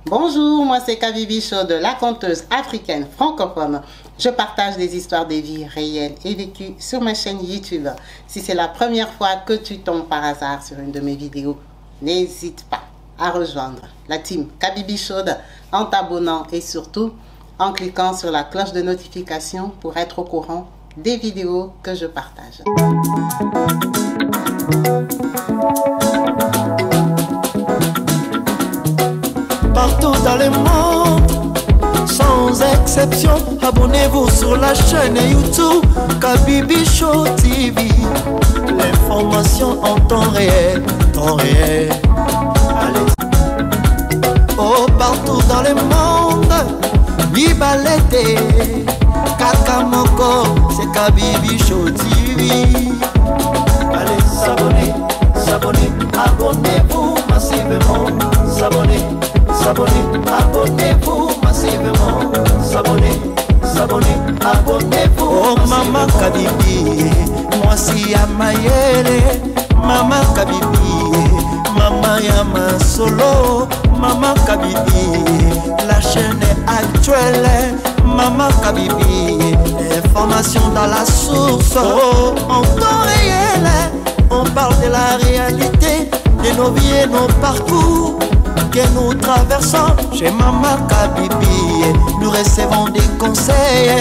Bonjour, moi c'est Kabibi Show de la conteuse africaine francophone. Je partage des histoires de vie réelles et vécues sur ma chaîne YouTube. Si c'est la première fois que tu tombes par hasard sur une de mes vidéos, n'hésite pas à rejoindre la team Kabibi Show en t'abonnant et surtout en cliquant sur la cloche de notification pour être au courant des vidéos que je partage. Partout dans le monde, sans exception, abonnez-vous sur la chaîne YouTube Kabibi Show TV. L'information en temps réel, Allez. Oh, partout dans le monde, Bibalete, Kakamoko, c'est Kabibi Show TV. Allez, s'abonner, abonnez-vous massivement, s'abonner, abonnez-vous massivement, s'abonner, abonnez-vous. Oh maman Kabibi, moi si à Mayele, maman Kabibi, maman Yama Solo, maman Kabibi, la chaîne est actuelle, maman Kabibi, information dans la source, oh, en temps réel, on parle de la réalité, de nos vies et nos parcours que nous traversons chez Maman Kabibi. Nous recevons des conseils,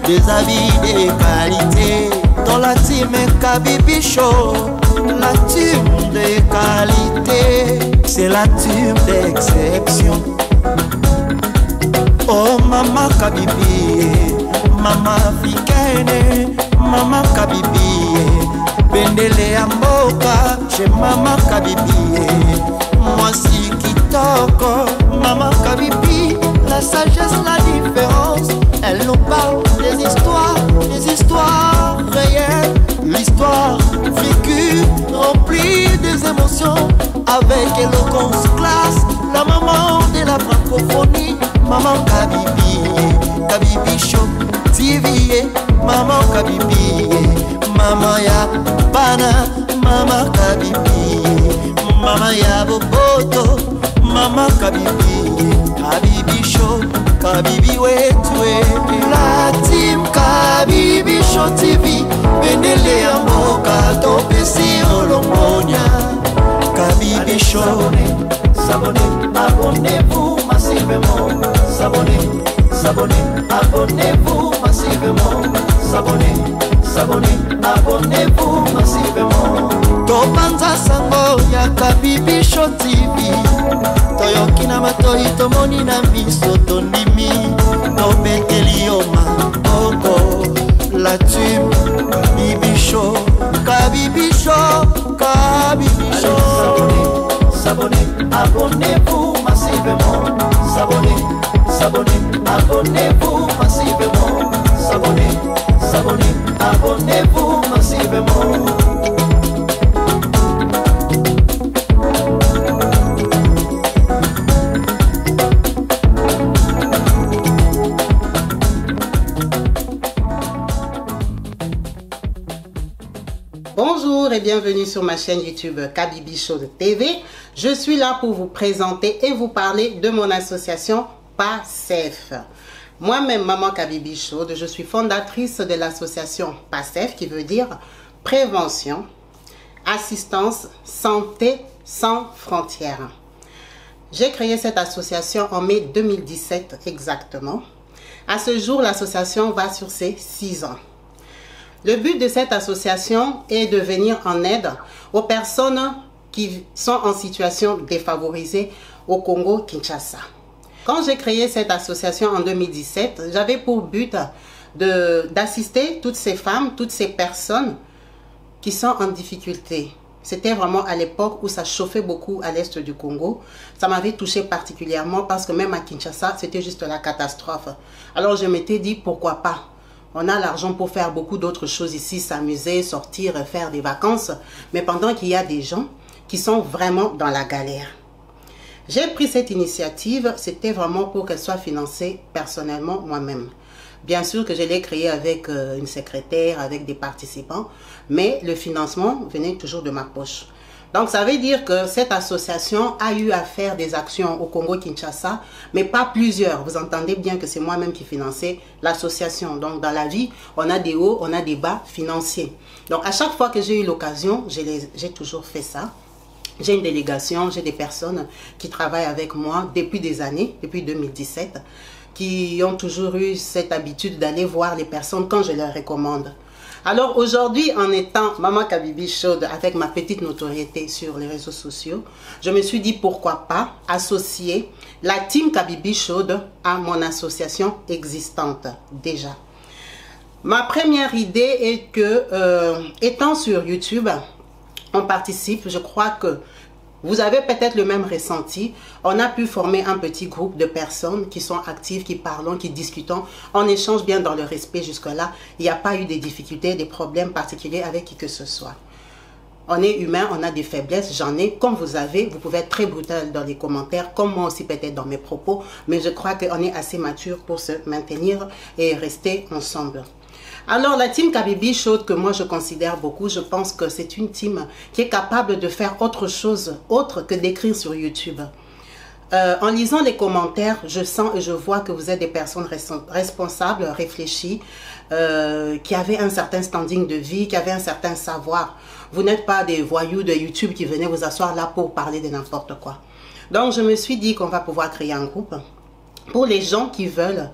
des avis, des qualités. Dans la team Kabibi Show, la team de qualité, c'est la team d'exception. Oh Maman Kabibi, Maman africaine, Maman Kabibi, Bendele Amboka chez Maman Kabibi. Moi si Kitoko, Maman Kabibi, la sagesse, la différence. Elle nous parle des histoires réelles, l'histoire vécue, remplie des émotions, avec éloquence, classe, la maman de la francophonie, Maman Kabibi, Kabibi Show TV, Maman Kabibi, Maman ya Bana, Maman Kabibi, Maman ya Boboto, Maman Kabibi, Kabibi Show, Kabibi wetwe. La team Kabibi Show TV, Bendele ya Mboka, Topesi Olombonia. Kabibi Show, s'abonner, abonnez-vous massivement, s'abonner, abonnez-vous massivement, s'abonner, abonnez-vous massivement. Topanza sango ya Kabibi Show TV, toyoki na matoi tomoni na miso tondimi, tobeteli yo maboko. La team Kabibi Show, Kabibi Show, Kabibi Show. S'abonner, abonnez-vous massivement, s'abonner, abonnez-vous massivement, s'abonner, abonnez-vous massivement. Bonjour et bienvenue sur ma chaîne YouTube Kabibi Show TV. Je suis là pour vous présenter et vous parler de mon association PASEF. Moi-même, Maman Kabibi Show, je suis fondatrice de l'association PASEF, qui veut dire Prévention, Assistance, Santé sans frontières. J'ai créé cette association en mai 2017 exactement. À ce jour, l'association va sur ses 6 ans. Le but de cette association est de venir en aide aux personnes qui sont en situation défavorisée au Congo-Kinshasa. Quand j'ai créé cette association en 2017, j'avais pour but d'assister toutes ces femmes, toutes ces personnes qui sont en difficulté. C'était vraiment à l'époque où ça chauffait beaucoup à l'est du Congo. Ça m'avait touché particulièrement parce que même à Kinshasa, c'était juste la catastrophe. Alors je m'étais dit, pourquoi pas? On a l'argent pour faire beaucoup d'autres choses ici, s'amuser, sortir, faire des vacances. Mais pendant qu'il y a des gens qui sont vraiment dans la galère. J'ai pris cette initiative, c'était vraiment pour qu'elle soit financée personnellement moi-même. Bien sûr que je l'ai créée avec une secrétaire, avec des participants, mais le financement venait toujours de ma poche. Donc, ça veut dire que cette association a eu à faire des actions au Congo-Kinshasa, mais pas plusieurs. Vous entendez bien que c'est moi-même qui finançais l'association. Donc, dans la vie, on a des hauts, on a des bas financiers. Donc, à chaque fois que j'ai eu l'occasion, j'ai toujours fait ça. J'ai une délégation, j'ai des personnes qui travaillent avec moi depuis des années, depuis 2017, qui ont toujours eu cette habitude d'aller voir les personnes quand je leur recommande. Alors aujourd'hui, en étant Maman Kabibi Chaude avec ma petite notoriété sur les réseaux sociaux, je me suis dit pourquoi pas associer la team Kabibi Chaude à mon association existante déjà. Ma première idée est que, étant sur YouTube, on participe, je crois que vous avez peut-être le même ressenti. On a pu former un petit groupe de personnes qui sont actives, qui parlent, qui discutent. On échange bien dans le respect jusque-là. Il n'y a pas eu de difficultés, des problèmes particuliers avec qui que ce soit. On est humain, on a des faiblesses, j'en ai. Comme vous avez, vous pouvez être très brutal dans les commentaires, comme moi aussi peut-être dans mes propos. Mais je crois qu'on est assez mature pour se maintenir et rester ensemble. Alors, la team Kabibi Chaude, que moi je considère beaucoup, je pense que c'est une team qui est capable de faire autre chose, autre que d'écrire sur YouTube. En lisant les commentaires, je sens et je vois que vous êtes des personnes responsables, réfléchies, qui avaient un certain standing de vie, qui avaient un certain savoir. Vous n'êtes pas des voyous de YouTube qui venaient vous asseoir là pour parler de n'importe quoi. Donc, je me suis dit qu'on va pouvoir créer un groupe pour les gens qui veulent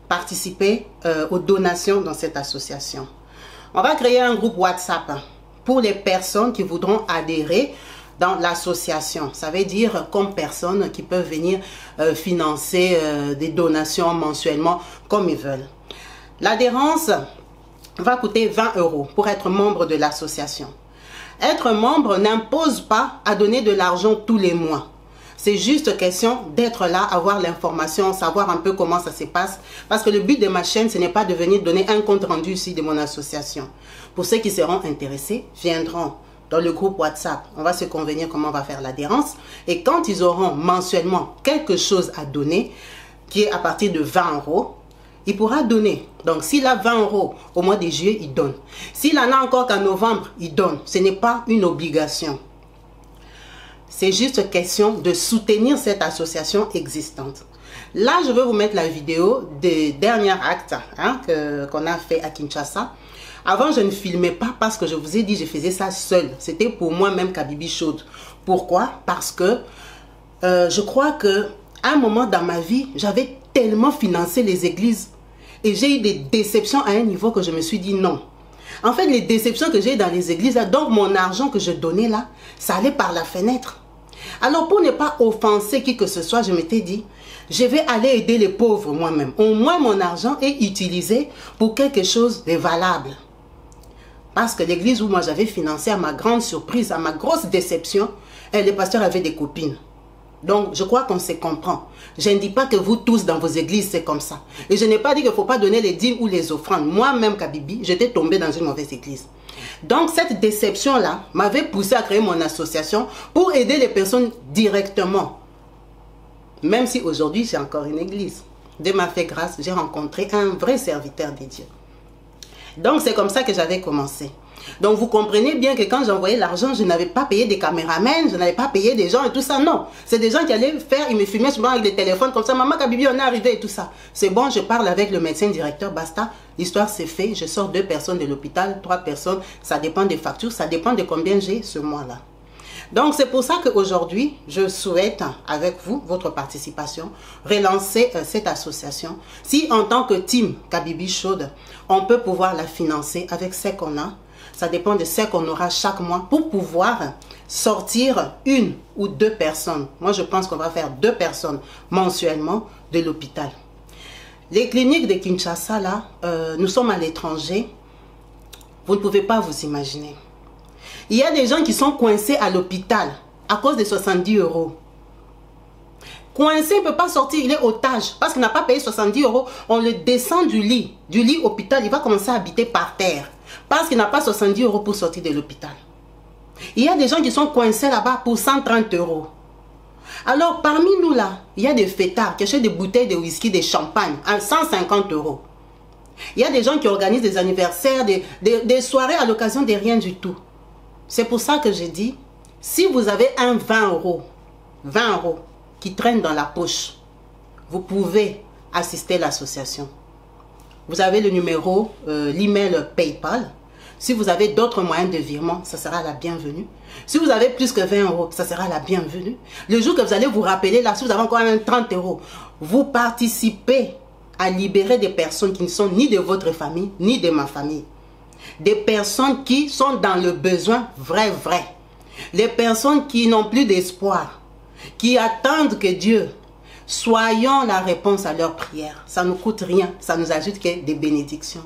participer aux donations dans cette association. On va créer un groupe WhatsApp pour les personnes qui voudront adhérer dans l'association. Ça veut dire comme personnes qui peuvent venir financer des donations mensuellement comme ils veulent. L'adhérence va coûter 20 € pour être membre de l'association. Être membre n'impose pas à donner de l'argent tous les mois. C'est juste question d'être là, avoir l'information, savoir un peu comment ça se passe. Parce que le but de ma chaîne, ce n'est pas de venir donner un compte rendu ici de mon association. Pour ceux qui seront intéressés, viendront dans le groupe WhatsApp. On va se convenir comment on va faire l'adhérence. Et quand ils auront mensuellement quelque chose à donner, qui est à partir de 20 €, il pourra donner. Donc, s'il a 20 € au mois de juillet, il donne. S'il en a encore qu'en novembre, il donne. Ce n'est pas une obligation. C'est juste question de soutenir cette association existante. Là, je vais vous mettre la vidéo des derniers actes qu'on a fait à Kinshasa. Avant, je ne filmais pas parce que je vous ai dit, je faisais ça seule. C'était pour moi-même Kabibi Chaude. Pourquoi? Parce que je crois qu'à un moment dans ma vie, j'avais tellement financé les églises et j'ai eu des déceptions à un niveau que je me suis dit non. En fait, les déceptions que j'ai dans les églises, là, donc mon argent que je donnais là, ça allait par la fenêtre. Alors, pour ne pas offenser qui que ce soit, je m'étais dit, je vais aller aider les pauvres moi-même. Au moins, mon argent est utilisé pour quelque chose de valable. Parce que l'église où moi j'avais financé, à ma grande surprise, à ma grosse déception, les pasteurs avaient des copines. Donc, je crois qu'on se comprend. Je ne dis pas que vous tous dans vos églises, c'est comme ça. Et je n'ai pas dit qu'il ne faut pas donner les dîmes ou les offrandes. Moi-même, Kabibi, j'étais tombée dans une mauvaise église. Donc, cette déception-là m'avait poussé à créer mon association pour aider les personnes directement. Même si aujourd'hui, j'ai encore une église. Dieu m'a fait grâce, j'ai rencontré un vrai serviteur de Dieu. Donc, c'est comme ça que j'avais commencé. Donc, vous comprenez bien que quand j'envoyais l'argent, je n'avais pas payé des caméramans, je n'avais pas payé des gens et tout ça. Non, c'est des gens qui allaient faire, ils me filmaient souvent avec des téléphones comme ça. Maman Kabibi, on est arrivé et tout ça. C'est bon, je parle avec le médecin directeur, basta. L'histoire c'est fait, je sors 2 personnes de l'hôpital, 3 personnes. Ça dépend des factures, ça dépend de combien j'ai ce mois-là. Donc, c'est pour ça qu'aujourd'hui, je souhaite, avec vous, votre participation, relancer cette association. Si, en tant que team Kabibi Chaude, on peut pouvoir la financer avec ce qu'on a, ça dépend de ce qu'on aura chaque mois pour pouvoir sortir 1 ou 2 personnes. Moi, je pense qu'on va faire 2 personnes mensuellement de l'hôpital. Les cliniques de Kinshasa, là, nous sommes à l'étranger. Vous ne pouvez pas vous imaginer. Il y a des gens qui sont coincés à l'hôpital à cause de 70 €. Coincé, il ne peut pas sortir, il est otage parce qu'il n'a pas payé 70 €. On le descend du lit hôpital, il va commencer à habiter par terre parce qu'il n'a pas 70 € pour sortir de l'hôpital. Il y a des gens qui sont coincés là-bas pour 130 €. Alors, parmi nous là, il y a des fêtards qui achètent des bouteilles de whisky, des champagnes à 150 €. Il y a des gens qui organisent des anniversaires, des soirées à l'occasion de rien du tout. C'est pour ça que j'ai dit, Si vous avez un 20 euros qui traîne dans la poche, vous pouvez assister à l'association. Vous avez le numéro, l'email PayPal. Si vous avez d'autres moyens de virement, ça sera la bienvenue. Si vous avez plus que 20 euros, ça sera la bienvenue. Le jour que vous allez vous rappeler, là, si vous avez encore même 30 euros, vous participez à libérer des personnes qui ne sont ni de votre famille, ni de ma famille. Des personnes qui sont dans le besoin vrai. Les personnes qui n'ont plus d'espoir, qui attendent que Dieu soyons la réponse à leurs prières. Ça ne nous coûte rien, ça nous ajoute que des bénédictions.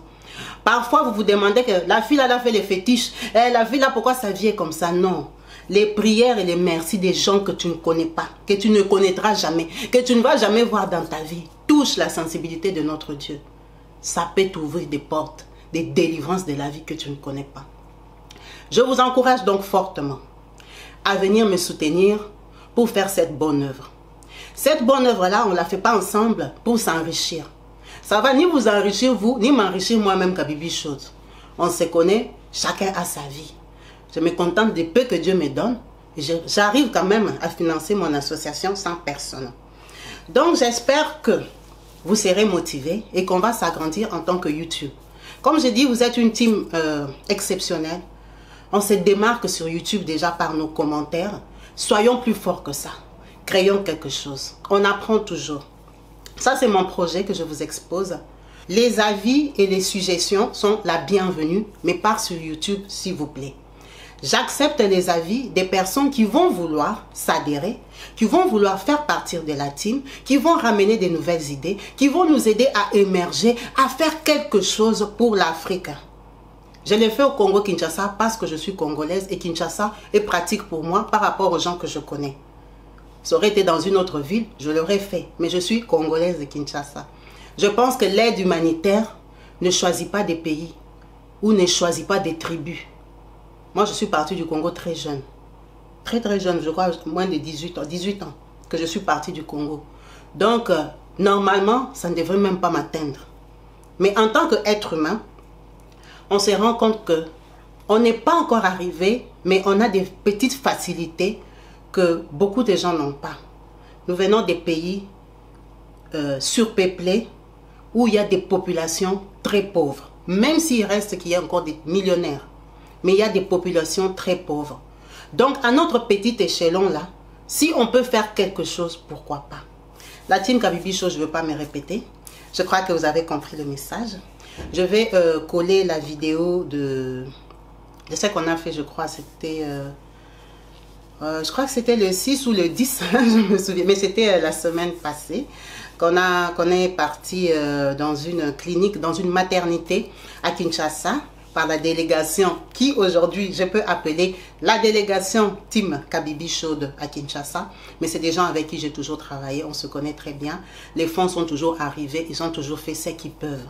Parfois, vous vous demandez que la fille, elle a fait les fétiches. La fille, là, pourquoi sa vie est comme ça? Non. Les prières et les merci des gens que tu ne connais pas, que tu ne connaîtras jamais, que tu ne vas jamais voir dans ta vie, touche la sensibilité de notre Dieu. Ça peut t'ouvrir des portes, des délivrances de la vie que tu ne connais pas. Je vous encourage donc fortement à venir me soutenir pour faire cette bonne œuvre. Cette bonne œuvre-là, on ne la fait pas ensemble pour s'enrichir. Ça va ni vous enrichir vous, ni m'enrichir moi-même Kabibi Show. On se connaît, chacun a sa vie. Je me contente des peu que Dieu me donne. J'arrive quand même à financer mon association sans personne. Donc j'espère que vous serez motivés et qu'on va s'agrandir en tant que YouTube. Comme j'ai dit, vous êtes une team exceptionnelle. On se démarque sur YouTube déjà par nos commentaires. Soyons plus forts que ça. Créons quelque chose. On apprend toujours. Ça, c'est mon projet que je vous expose. Les avis et les suggestions sont la bienvenue, mais pas sur YouTube, s'il vous plaît. J'accepte les avis des personnes qui vont vouloir s'adhérer, qui vont vouloir faire partir de la team, qui vont ramener des nouvelles idées, qui vont nous aider à émerger, à faire quelque chose pour l'Afrique. Je l'ai fait au Congo-Kinshasa parce que je suis congolaise et Kinshasa est pratique pour moi par rapport aux gens que je connais. Ça aurait été dans une autre ville, je l'aurais fait. Mais je suis congolaise de Kinshasa. Je pense que l'aide humanitaire ne choisit pas des pays ou ne choisit pas des tribus. Moi, je suis partie du Congo très jeune. Très jeune, je crois moins de 18 ans que je suis partie du Congo. Donc, normalement, ça ne devrait même pas m'atteindre. Mais en tant qu'être humain, on se rend compte que on n'est pas encore arrivé, mais on a des petites facilités que beaucoup de gens n'ont pas. Nous venons des pays surpeuplés où il y a des populations très pauvres. Même s'il reste qu'il y a encore des millionnaires, mais il y a des populations très pauvres. Donc à notre petit échelon là, si on peut faire quelque chose, pourquoi pas? La team Kabibi Show, je ne veux pas me répéter. Je crois que vous avez compris le message. Je vais coller la vidéo de ce qu'on a fait, je crois, c'était... je crois que c'était le 6 ou le 10, je me souviens, mais c'était la semaine passée qu'on est parti dans une clinique, dans une maternité à Kinshasa par la délégation qui aujourd'hui je peux appeler la délégation Team Kabibi Show à Kinshasa, mais c'est des gens avec qui j'ai toujours travaillé, on se connaît très bien, les fonds sont toujours arrivés, ils ont toujours fait ce qu'ils peuvent.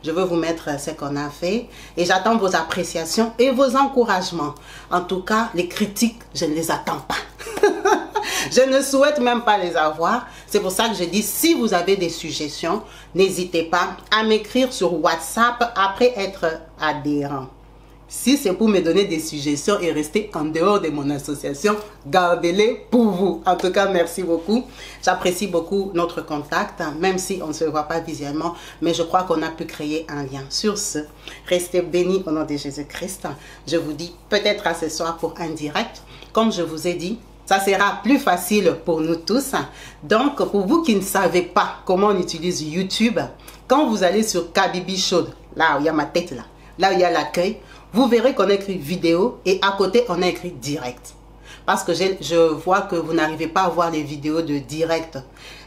Je veux vous mettre ce qu'on a fait et j'attends vos appréciations et vos encouragements. En tout cas, les critiques, je ne les attends pas. Je ne souhaite même pas les avoir. C'est pour ça que je dis, si vous avez des suggestions, n'hésitez pas à m'écrire sur WhatsApp après être adhérent. Si c'est pour me donner des suggestions et rester en dehors de mon association, gardez-les pour vous. En tout cas, merci beaucoup. J'apprécie beaucoup notre contact, même si on ne se voit pas visuellement, mais je crois qu'on a pu créer un lien. Sur ce, restez bénis au nom de Jésus-Christ. Je vous dis peut-être à ce soir pour un direct. Comme je vous ai dit, ça sera plus facile pour nous tous. Donc, pour vous qui ne savez pas comment on utilise YouTube, quand vous allez sur Kabibi Show, là où il y a ma tête, là où il y a l'accueil, vous verrez qu'on a écrit vidéo et à côté, on a écrit direct. Parce que je vois que vous n'arrivez pas à voir les vidéos de direct.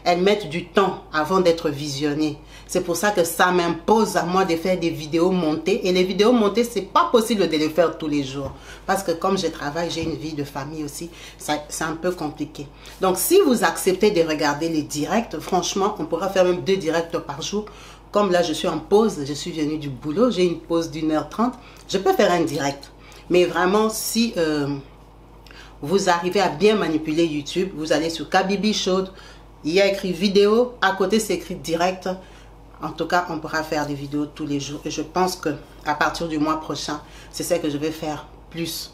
Elles mettent du temps avant d'être visionnées. C'est pour ça que ça m'impose à moi de faire des vidéos montées. Et les vidéos montées, c'est pas possible de les faire tous les jours. Parce que comme je travaille, j'ai une vie de famille aussi. C'est un peu compliqué. Donc, si vous acceptez de regarder les directs, franchement, on pourra faire même 2 directs par jour. Comme là, je suis en pause, je suis venue du boulot, j'ai une pause d'1h30. Je peux faire un direct. Mais vraiment, si vous arrivez à bien manipuler YouTube, vous allez sur Kabibi Show, il y a écrit vidéo, à côté c'est écrit direct. En tout cas, on pourra faire des vidéos tous les jours. Et je pense qu'à partir du mois prochain, c'est ça que je vais faire plus.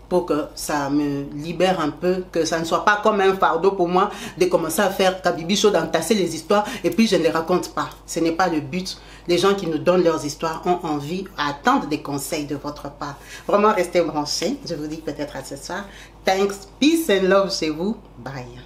pour que ça me libère un peu, que ça ne soit pas comme un fardeau pour moi de commencer à faire Kabibi Show, d'entasser les histoires et puis je ne les raconte pas. Ce n'est pas le but. Les gens qui nous donnent leurs histoires ont envie, attendent des conseils de votre part. Vraiment, restez branchés. Je vous dis peut-être à ce soir. Thanks, peace and love chez vous. Bye.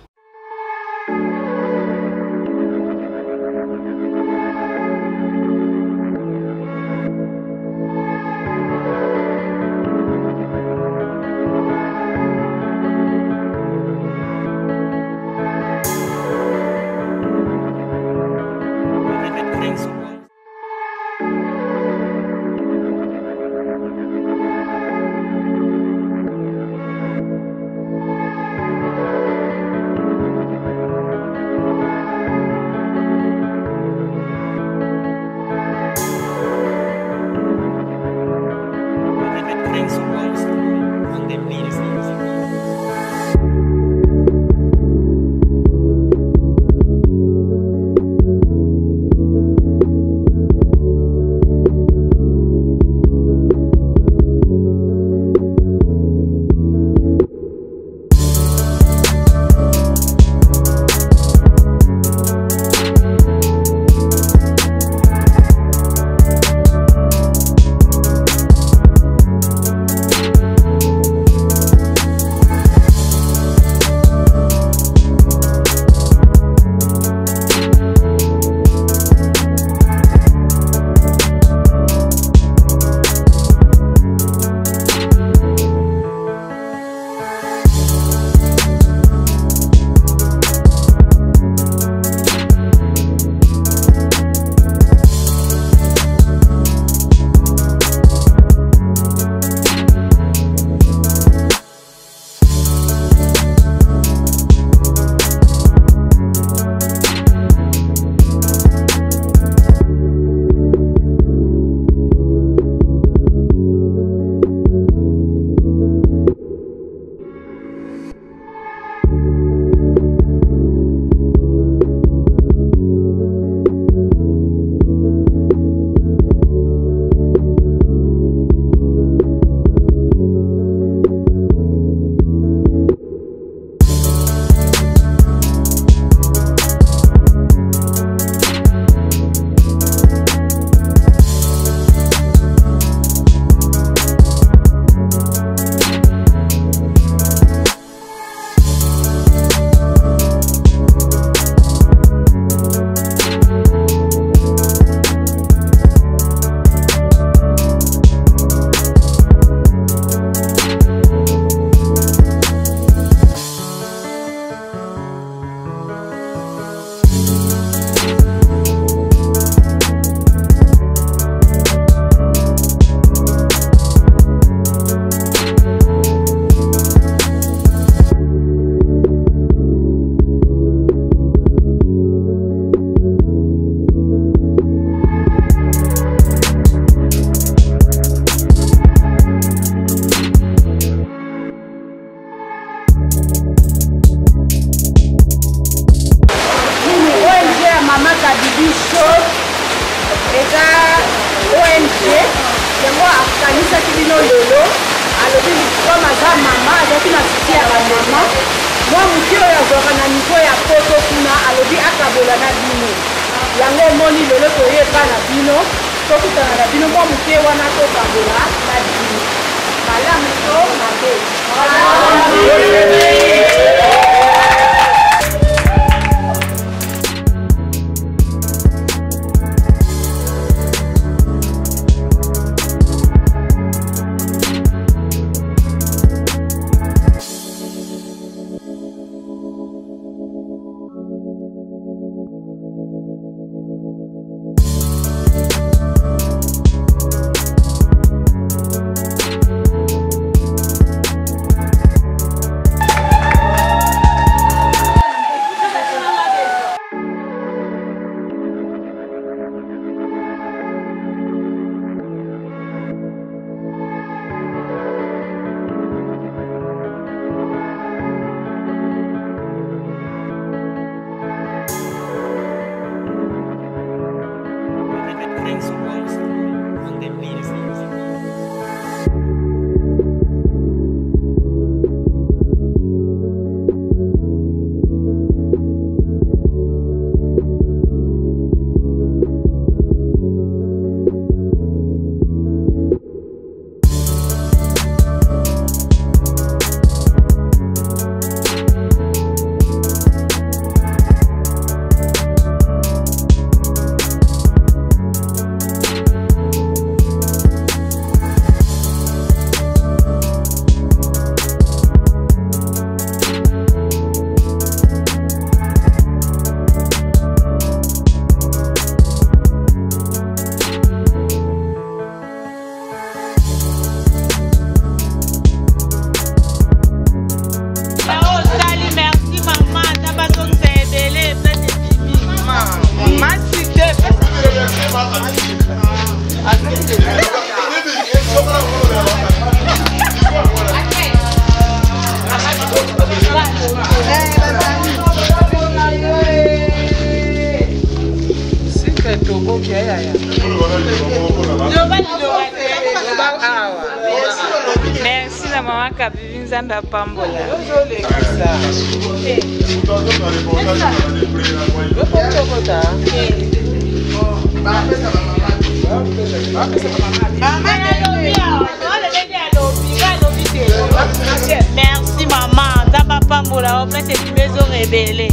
Merci la maman Kabibi Nzamba Pambola. Merci maman, Nzamba Pambola, on fait cette maison révélée.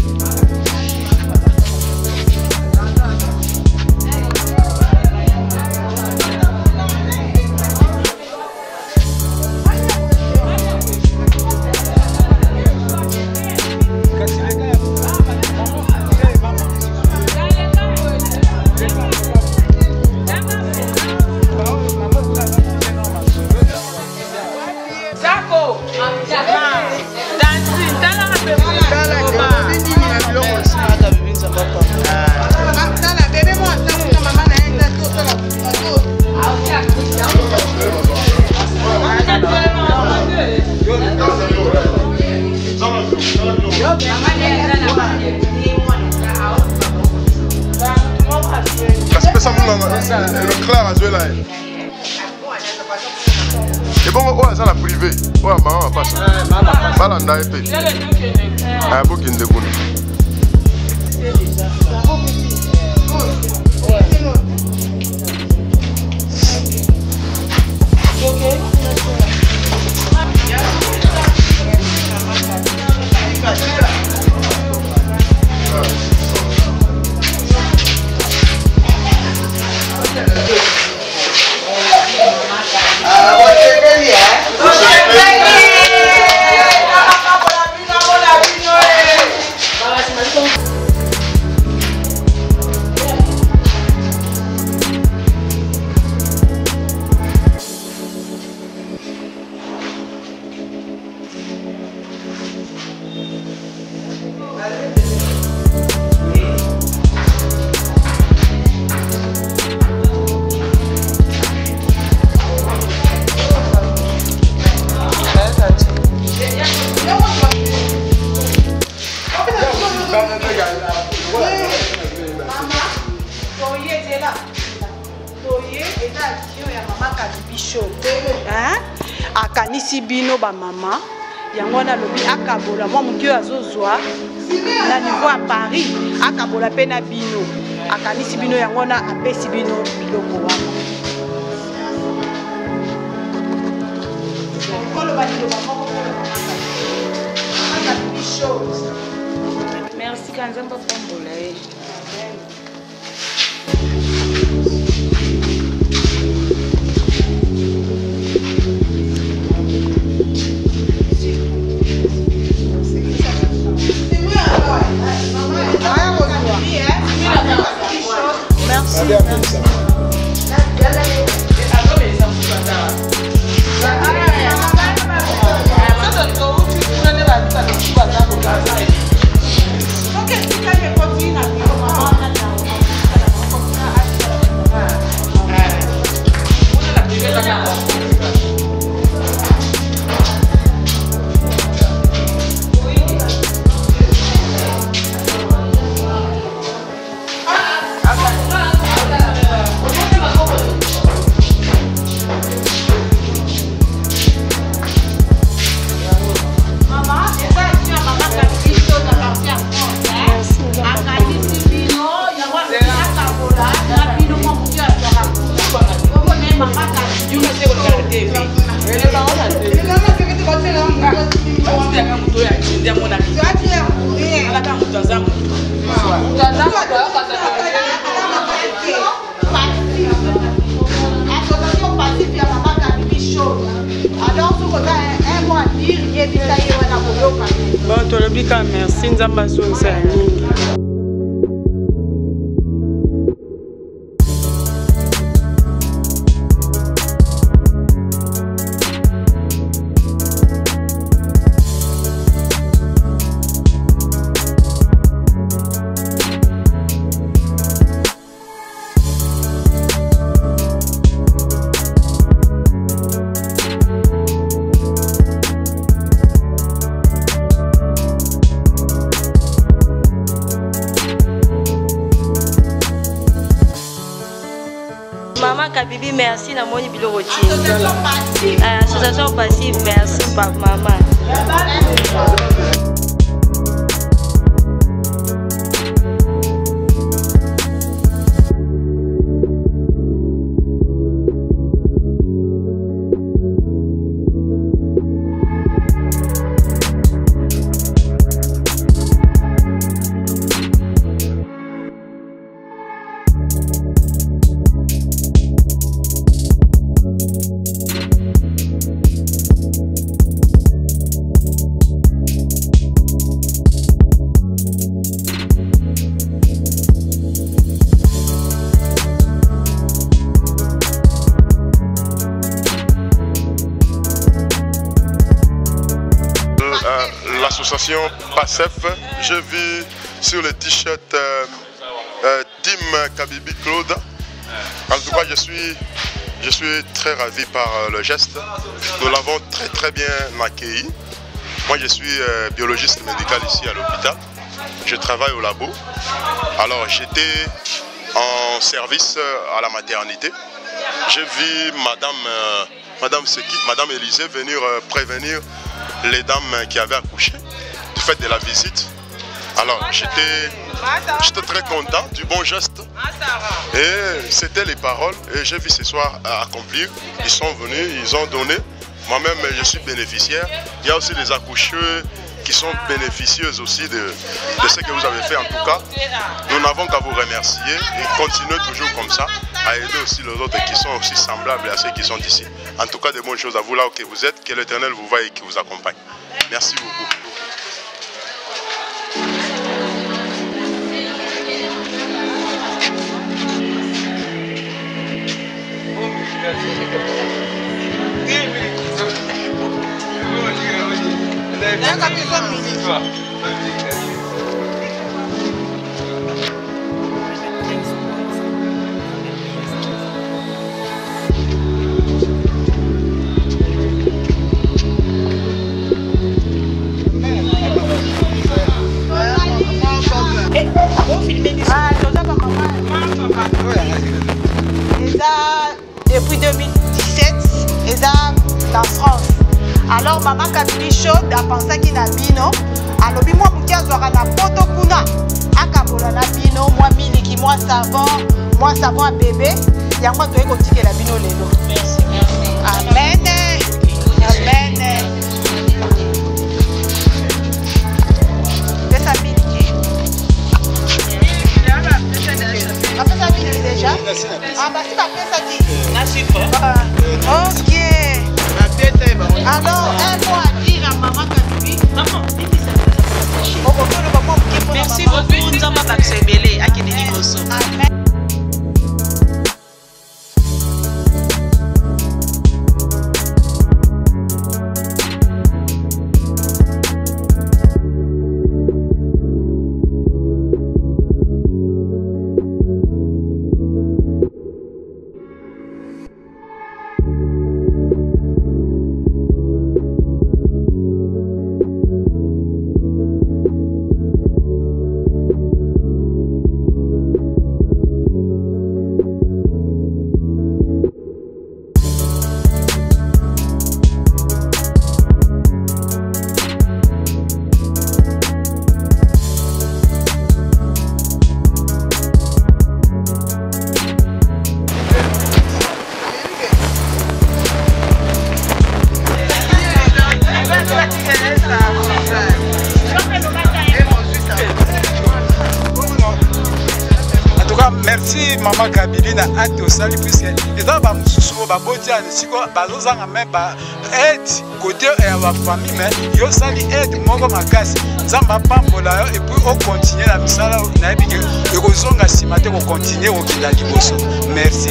Le clair à jouer là. Et bon, ouais, ça la privée. Ouais, maman passe. Balanda et puis. Ah, beaucoup de dégoût. Akanisi bino ba mama yango na lobi akabola mwa mukio azozwa na niveau à Paris akabola pe na bino akanisi bino yango na apesi bino biloko wana. Merci Kanzamba Pambola. Bon, tolobika merci Nzamba zonza mingi. Kabibi, merci na moni biloko tinzola. Association passive, merci papa maman. L'association PASSEF, je vis sur le t-shirt Team Kabibi Claude. En tout cas, je suis très ravi par le geste. Nous l'avons très bien accueilli. Moi, je suis biologiste médical ici à l'hôpital. Je travaille au labo. Alors, j'étais en service à la maternité. J'ai vu Madame Élisée venir prévenir les dames qui avaient accouché du fait de la visite. Alors j'étais très content du bon geste et c'était les paroles et j'ai vu ce soir accomplir. Ils sont venus, ils ont donné. Moi-même je suis bénéficiaire. Il y a aussi des accoucheurs qui sont bénéficieuses aussi de ce que vous avez fait. En tout cas, nous n'avons qu'à vous remercier et continuer toujours comme ça à aider aussi les autres qui sont aussi semblables à ceux qui sont ici. En tout cas, de bonnes choses à vous là où que vous êtes, que l'Éternel vous voie et qui vous accompagne. Merci beaucoup. Depuis 2017, dans France. Alors maman Kabibi chaude a pensé qu'il a bino. Alors moi mukia zora na poto kuna. Akabola na bino, moi miliki, moi savon à bébé. Ya moi toi écoutez la bino lelo. Merci. Amen. Amen. Pesa miliki. Pesa miliki déjà. Ah bah si pesa qui. Merci pas. OK. Alors, un mot à dire à maman Kabibi. Maman, merci beaucoup. Nous avons accepté à Kennedy Mosso. Amen. Merci maman Kabibi na acte au salut puisque et dans ba mususu ba botia siko bazozanga même ba aide côté ya ba famille mais yo sali aide moko makasi nzamba pambola yo et puis on continue la misala na ebike ekozonga simate ko continuer au kinda liboso. Merci.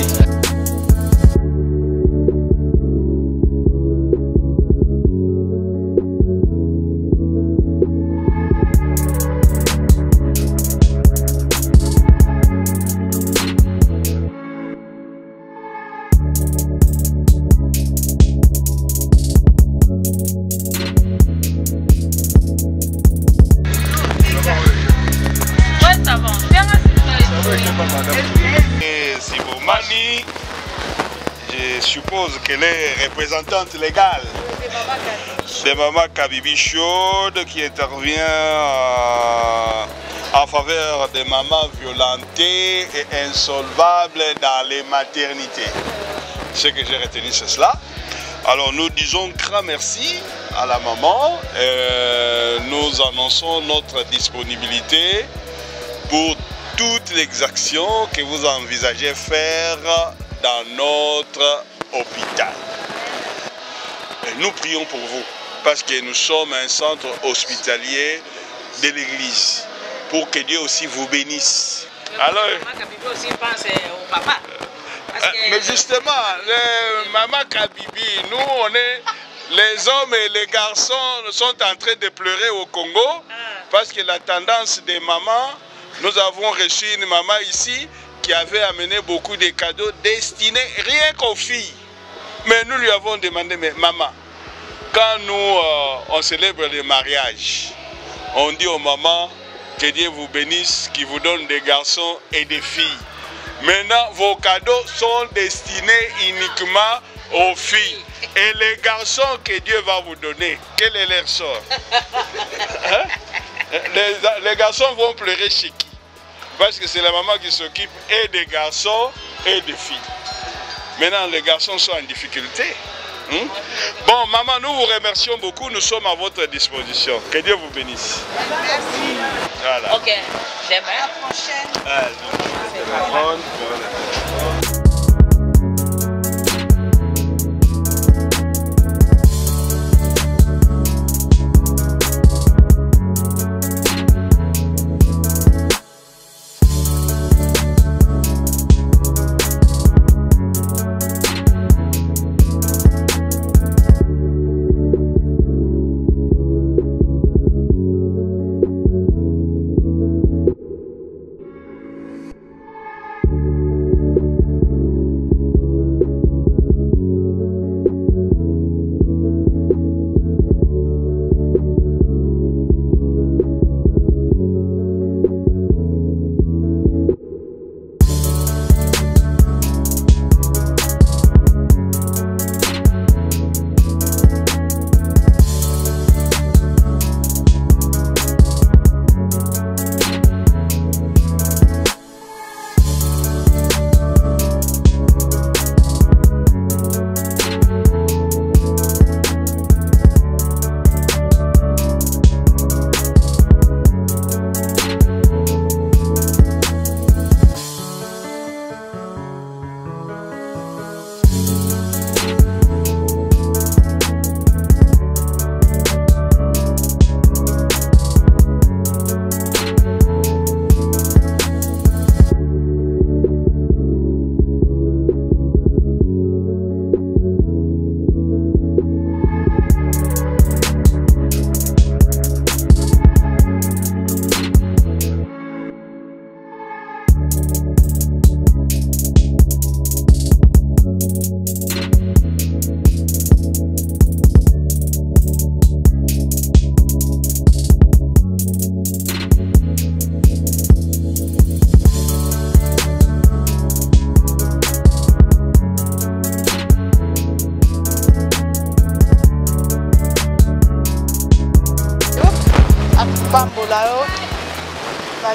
C'est pour Mani. suppose qu'elle est représentante légale de Maman Kabibi Chaude qui intervient en faveur des mamans violentées et insolvables dans les maternités. Ce que j'ai retenu, c'est cela. Alors nous disons grand merci à la maman. Nous annonçons notre disponibilité pour toutes les actions que vous envisagez faire dans notre hôpital. Et nous prions pour vous parce que nous sommes un centre hospitalier de l'Église pour que Dieu aussi vous bénisse. Alors, aussi pense au papa. mais justement, Maman Kabibi, nous on est, les hommes et les garçons sont en train de pleurer au Congo parce que la tendance des mamans, nous avons reçu une maman ici qui avait amené beaucoup de cadeaux destinés rien qu'aux filles. Mais nous lui avons demandé, mais maman, quand nous on célèbre les mariages, on dit aux mamans que Dieu vous bénisse, qu'il vous donne des garçons et des filles. Maintenant, vos cadeaux sont destinés uniquement aux filles. Et les garçons que Dieu va vous donner, quel est leur sort? Les garçons vont pleurer chez qui? Parce que c'est la maman qui s'occupe et des garçons et des filles. Maintenant, les garçons sont en difficulté. Bon, maman, nous vous remercions beaucoup. Nous sommes à votre disposition. Que Dieu vous bénisse. Merci. Voilà. Ok, demain. À la prochaine.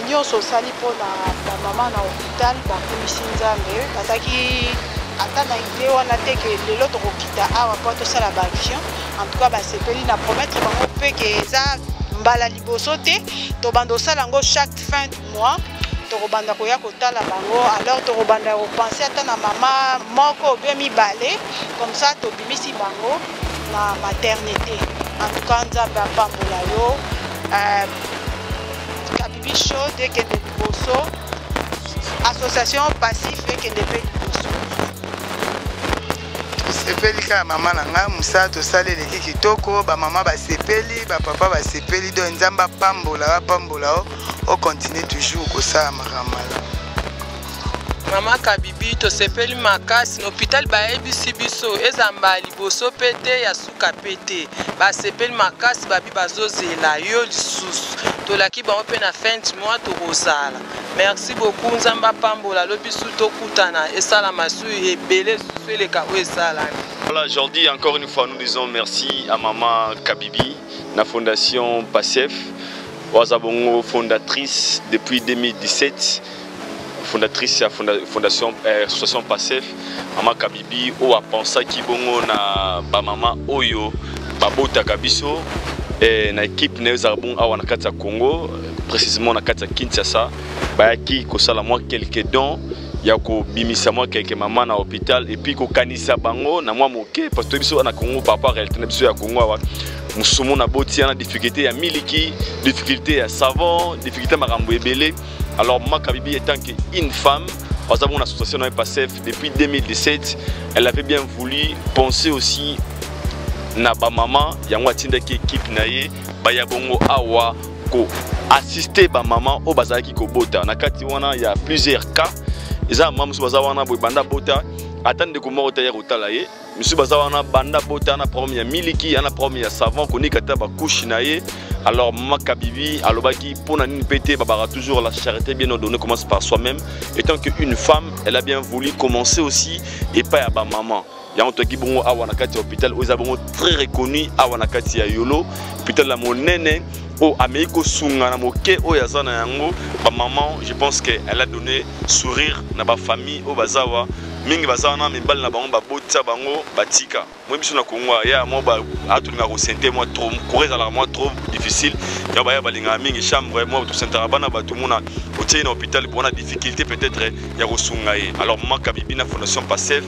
nyonso osali mpona bamama na hôpital bakomisi nzambe bazalaki ata na ide wana te ke lelo tokokita awa mpo tosala baaction en tout cas basepeli na promettre bango mpe ke eza mbala liboso te tobanda osala yango chaque fin du mois tokobanda koya kotala bango alors tokobanda kopense ata na mama moko obie mibale comme ça tobimisi bango na maternité en tout cas nzambe apambola yo Kabibi Chaude ekende liboso association Passif ekende mpe liboso tosepeli kaka mama na ngai mosala tosala eleki kitoko bamama basepeli bapapa basepeli do nzambe apambola o okontinue toujours kosala makambo malamu. Mama Kabibi tosepeli makasi na hôpital bayebisi biso ezamba liboso pete ya suka pete basepeli makasi babi bazozela yo lisusu tolaki bango mpe na fin du mois tokozala. Merci beaucoup nzamba pambola lobi su tokutana esala masui ebele susu eleka oyo esalami. Voilà, aujourd'hui encore une fois nous disons merci à maman Kabibi, la fondation PASSEF, Ouazabongo fondatrice depuis 2017, fondatrice de la fondation association PASSEF, maman Kabibi ou a pensé qui bongo na ba maman Oyo, babota Kabiso et na équipe Nezarbon à Wanakata Congo, précisément na Kata Kinshasa, ba qui kosala moi quelques dons. Yako bimisa moi quelques mamans na hôpital et puis ko kanisa bango na moi moké parce que biso na Congo papa réalité na biso ya Congo wa musumu na boti na difficulté ya miliki, difficulté ya savon, difficulté makambo ebele. Alors maman Kabibi étant qu'une femme, nous avons une association dans PASSEF depuis 2017, elle avait bien voulu penser aussi na ba maman yango atinda ki équipe na ye ba ya bongo awa ko assister ba maman au bazaki ko bota na kati wana il y a plusieurs cas. Eza maman musu bazawana boy banda bota atande ko mo otaya kotala ye musu bazawana banda bota na problème ya miliki na problème ya savon ko nikata ba couche na ye. Alors maman Kabibi alobaki pona nini pété babara toujours la charité bien ordonnée commence par soi-même. Étant qu'une femme elle a bien voulu commencer aussi et pas à ba maman. Il y a un truc bon à Wanakati hôpital où ils sont très reconnus à Wanakati à Yolo hôpital la monene au Américo Sunga na moke au yazana yango ba maman je pense qu'elle a donné sourire na ba famille au bazawa mingi bazana mibal na bango ba botsa bango batika moi biso na Congo ya mo ba atu na ressentir moi trop courir à la moi trop difficile ya ba ya balinga mingi chambre moi tout sentara bana ba tout mona au tien hôpital pour na difficulté peut-être ya Rosunga. Alors maman Kabibi na fondation PASSEF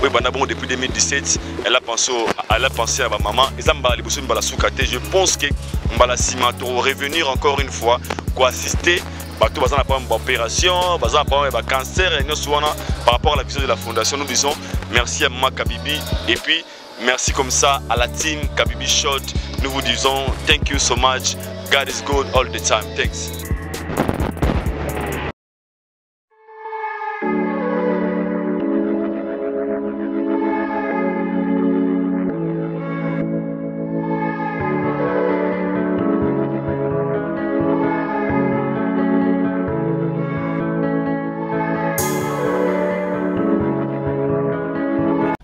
oui bana bon depuis 2017 elle a pensé à ma maman ezamba liboso mbala soukate. Je pense que mbala simato revenir encore une fois quoi assister bato bazana par opération bazana par cancer et nous souvent par rapport à la vision de la fondation nous disons merci à maman Kabibi et puis merci comme ça à la team Kabibi Show. Nous vous disons thank you so much, God is good all the time. Thanks.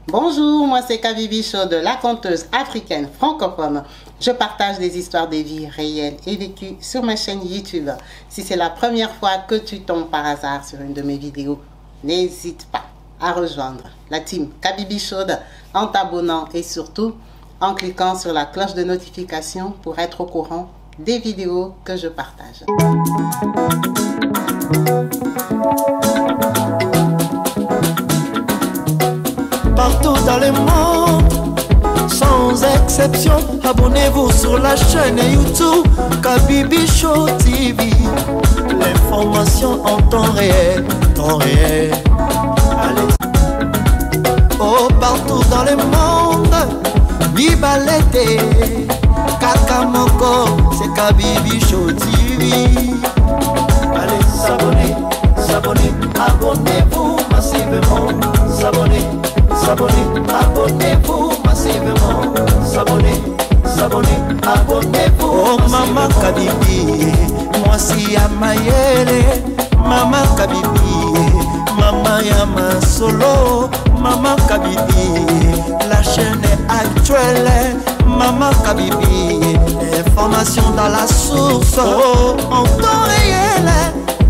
Bonjour, moi c'est Kabibi Show de la conteuse africaine francophone. Je partage des histoires de vie réelles et vécues sur ma chaîne YouTube. Si c'est la première fois que tu tombes par hasard sur une de mes vidéos, n'hésite pas à rejoindre la team Kabibi Show en t'abonnant et surtout en cliquant sur la cloche de notification pour être au courant des vidéos que je partage. Partout dans le monde, sans exception, abonnez-vous sur la chaîne YouTube Kabibi Show TV. L'information en temps réel, Allez. Oh, partout dans le monde, Bibalete, Kakamoko, c'est Kabibi Show TV. Allez, s'abonner, abonnez-vous massivement, s'abonner, abonnez-vous massivement, s'abonner, abonnez-vous. Oh maman Kabibi, moi si à Mayele, maman Kabibi, maman Yama Solo, maman Kabibi, la chaîne est actuelle, maman Kabibi, information dans la source, oh, en temps réel,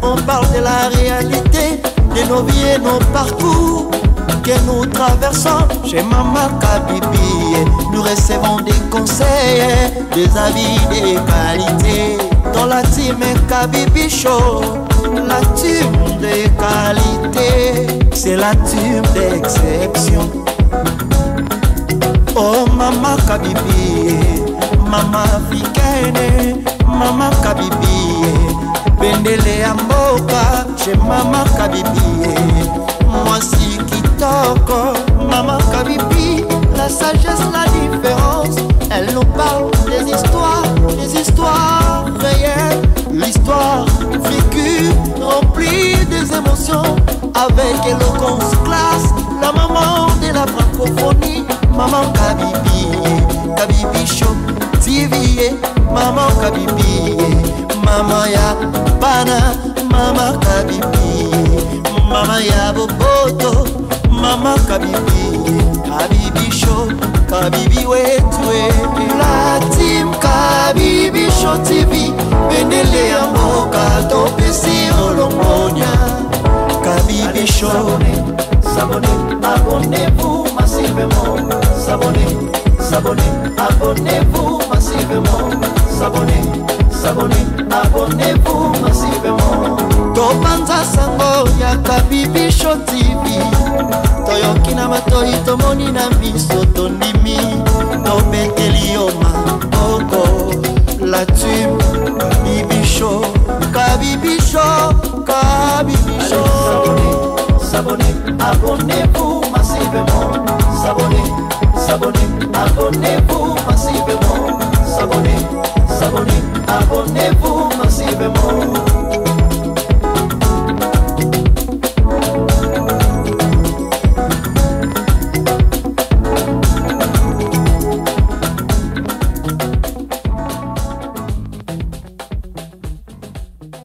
on parle de la réalité, de nos vies et nos parcours que nous traversons chez maman Kabibi. Nous recevons des conseils, des avis, des qualités. Dans la team Kabibi Show, la team de qualité, c'est la team d'exception. Oh maman Kabibi, maman africaine, maman Kabibi, Bendele Amboka chez maman Kabibi. Moi si Kitoko, maman Kabibi, la sagesse, la différence. Elle nous parle des histoires réelles, l'histoire vécue, remplie des émotions, avec éloquence, classe. La maman de la francophonie, maman Kabibi, Kabibi Show TV, maman Kabibi, Mama ya bana, Mama Kabibi, Mama ya boboto, Mama Kabibi, Kabibi Show, Kabibi wetwe. La team Kabibi Show TV, Bendele ya mboka, topesi olongonya. Kabibi Show, abonnez-vous massivement. Abonnez-vous massivement. Abonnez-vous massivement. Topanza sango ya Kabibi Show TV. Toyoki na matoi tomoni na miso tondimi. Tobeteli yoma oko. La team Kabibi Show. Kabibi Show. Kabibi Show. Abonnez-vous massivement. Abonnez-vous.